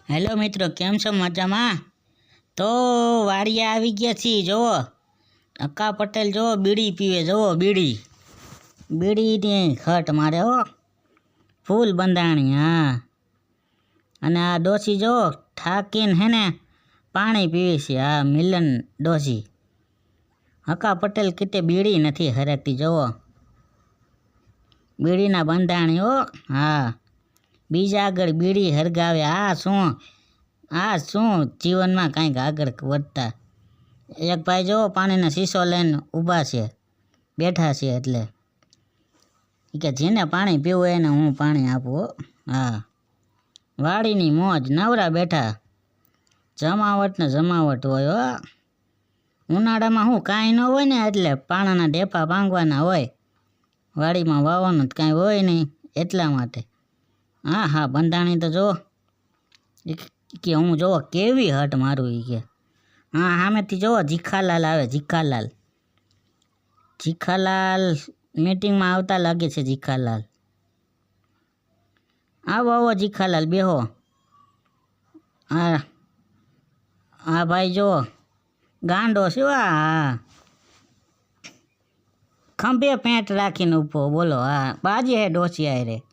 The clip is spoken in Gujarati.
હેલો મિત્રો, કેમ છો? મજામાં? તો વાડીએ આવી ગયા છીએ. જુઓ, અક્કા પટેલ જુઓ બીડી પીવે. જુઓ બીડીની ખટ મારે હો, ફૂલ બંધાણી. હા, અને આ ડોસી જુઓ ઠાકીને હે ને પાણી પીવે છે. હા, મિલન ડોસી. અક્કા પટેલ કીતે બીડી નથી હરકતી. જુઓ બીડીના બંધાણી હો. હા, બીજા આગળ બીડી હરગાવે. આ શું જીવનમાં કાંઈક આગળ વધતા. એક ભાઈ જો પાણીનો શીશો લઈને ઊભા છે, બેઠા છે. એટલે કે જેને પાણી પીવું હોય એને હું પાણી આપું હો. હા, વાડીની મોજ, નવરા બેઠા. જમાવટ ને જમાવટ હોય હો. ઉનાળામાં શું કાંઈ ન હોય ને, એટલે પાણાના ઢેફા ભાંગવાના હોય. વાડીમાં વાવવાનું જ કાંઈ હોય નહીં, એટલા માટે. હા, બંધાણી તો જો કે હું જોવો કેવી હટ મારું. એ કે હા, સામેથી જોવો જીખાલાલ આવે. જીખાલાલ મીટિંગમાં આવતા લાગે છે. જીખાલાલ, આવો જીખાલાલ, બેહો. હા ભાઈ જુઓ ગાંડો છે. હા, ખંભે પેન્ટ રાખીને ઊભો. બોલો. હા, બાજે હે ડોસી આય રે.